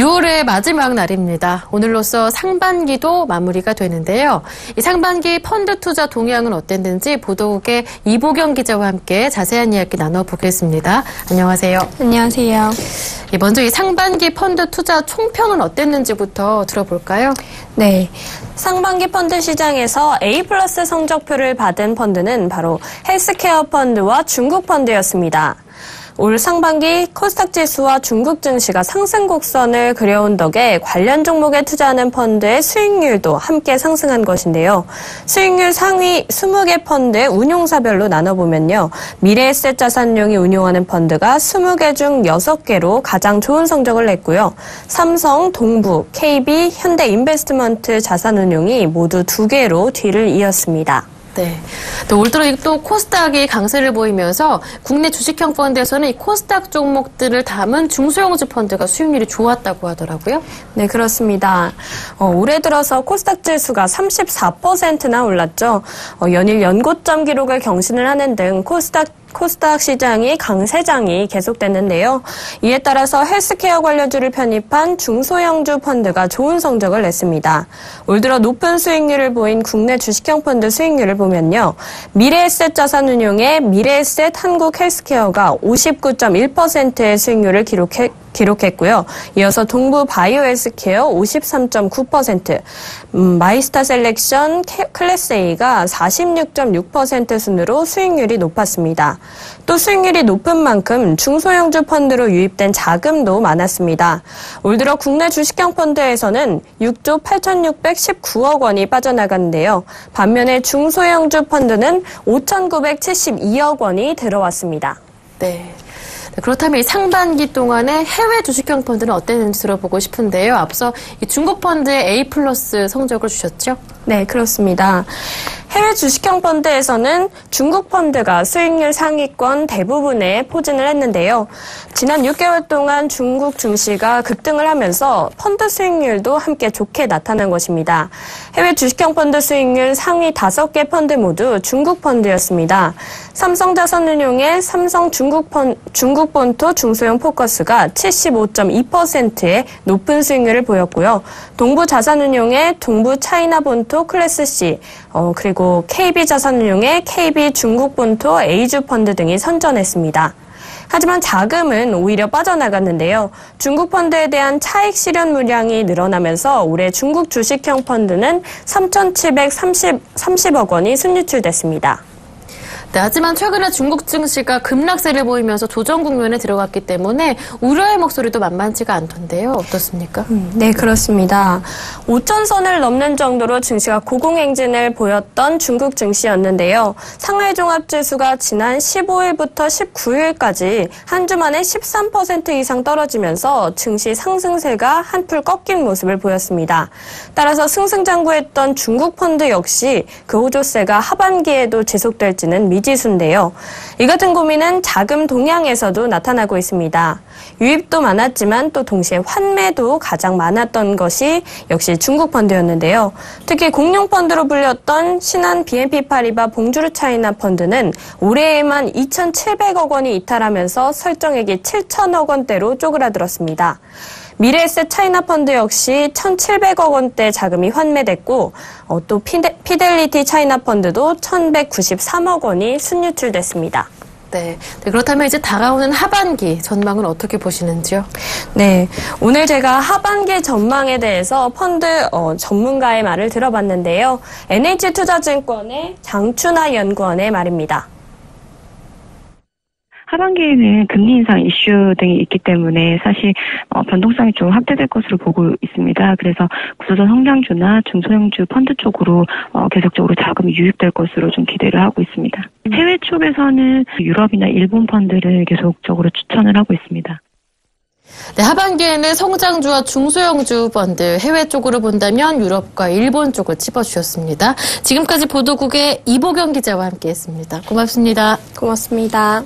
6월의 마지막 날입니다. 오늘로써 상반기도 마무리가 되는데요. 이 상반기 펀드 투자 동향은 어땠는지 보도국의 이보경 기자와 함께 자세한 이야기 나눠보겠습니다. 안녕하세요. 안녕하세요. 먼저 이 상반기 펀드 투자 총평은 어땠는지부터 들어볼까요? 네. 상반기 펀드 시장에서 A+ 성적표를 받은 펀드는 바로 헬스케어 펀드와 중국 펀드였습니다. 올 상반기 코스닥 지수와 중국 증시가 상승 곡선을 그려온 덕에 관련 종목에 투자하는 펀드의 수익률도 함께 상승한 것인데요. 수익률 상위 20개 펀드의 운용사별로 나눠보면요. 미래에셋 자산운용이 운용하는 펀드가 20개 중 6개로 가장 좋은 성적을 냈고요. 삼성, 동부, KB, 현대인베스트먼트 자산운용이 모두 2개로 뒤를 이었습니다. 네. 또 올 들어 또 코스닥이 강세를 보이면서 국내 주식형 펀드에서는 이 코스닥 종목들을 담은 중소형주 펀드가 수익률이 좋았다고 하더라고요. 네, 그렇습니다. 올해 들어서 코스닥 지수가 34%나 올랐죠. 연일 연고점 기록을 경신을 하는 등 코스닥 시장이 강세장이 계속됐는데요. 이에 따라서 헬스케어 관련주를 편입한 중소형주 펀드가 좋은 성적을 냈습니다. 올 들어 높은 수익률을 보인 국내 주식형 펀드 수익률을 보면요. 미래에셋 자산운용의 미래에셋 한국헬스케어가 59.1%의 수익률을 기록했고요. 이어서 동부 바이오헬스케어 53.9%, 마이스타 셀렉션 클래스 A가 46.6% 순으로 수익률이 높았습니다. 또 수익률이 높은 만큼 중소형주 펀드로 유입된 자금도 많았습니다. 올 들어 국내 주식형 펀드에서는 6조 8,619억 원이 빠져나갔는데요. 반면에 중소형주 펀드는 5,972억 원이 들어왔습니다. 네. 그렇다면 이 상반기 동안에 해외 주식형 펀드는 어땠는지 들어보고 싶은데요. 앞서 이 중국 펀드에 A+ 성적을 주셨죠? 네, 그렇습니다. 해외 주식형 펀드에서는 중국 펀드가 수익률 상위권 대부분에 포진을 했는데요. 지난 6개월 동안 중국 증시가 급등을 하면서 펀드 수익률도 함께 좋게 나타난 것입니다. 해외 주식형 펀드 수익률 상위 5개 펀드 모두 중국 펀드였습니다. 삼성자산운용의 삼성 중국본토 중소형 포커스가 75.2%의 높은 수익률을 보였고요. 동부자산운용의 동부차이나본토 클래스 C, 그리고 KB자산운용의 KB 중국본토 A주 펀드 등이 선전했습니다. 하지만 자금은 오히려 빠져나갔는데요. 중국 펀드에 대한 차익 실현 물량이 늘어나면서 올해 중국 주식형 펀드는 3,730억 원이 순유출됐습니다. 네, 하지만 최근에 중국 증시가 급락세를 보이면서 조정 국면에 들어갔기 때문에 우려의 목소리도 만만치가 않던데요. 어떻습니까? 네, 그렇습니다. 5,000선을 넘는 정도로 증시가 고공행진을 보였던 중국 증시였는데요. 상하이 종합지수가 지난 15일부터 19일까지 한 주 만에 13% 이상 떨어지면서 증시 상승세가 한풀 꺾인 모습을 보였습니다. 따라서 승승장구했던 중국 펀드 역시 그 호조세가 하반기에도 지속될지는 미지수인데요. 이 같은 고민은 자금 동향에서도 나타나고 있습니다. 유입도 많았지만 또 동시에 환매도 가장 많았던 것이 역시 중국 펀드였는데요. 특히 공룡 펀드로 불렸던 신한 BNP 파리바 봉주르 차이나 펀드는 올해에만 2,700억 원이 이탈하면서 설정액이 7,000억 원대로 쪼그라들었습니다. 미래에셋 차이나 펀드 역시 1,700억 원대 자금이 환매됐고 또 피델리티 차이나 펀드도 1,193억 원이 순유출됐습니다. 네. 그렇다면 이제 다가오는 하반기 전망은 어떻게 보시는지요? 네. 오늘 제가 하반기 전망에 대해서 펀드 전문가의 말을 들어봤는데요. NH투자증권의 장춘하 연구원의 말입니다. 하반기에는 금리 인상 이슈 등이 있기 때문에 사실 변동성이 좀 확대될 것으로 보고 있습니다. 그래서 구조적 성장주나 중소형주 펀드 쪽으로 계속적으로 자금이 유입될 것으로 좀 기대를 하고 있습니다. 해외 쪽에서는 유럽이나 일본 펀드를 계속적으로 추천을 하고 있습니다. 네, 하반기에는 성장주와 중소형주 펀드 해외 쪽으로 본다면 유럽과 일본 쪽을 짚어주셨습니다. 지금까지 보도국의 이보경 기자와 함께했습니다. 고맙습니다. 고맙습니다.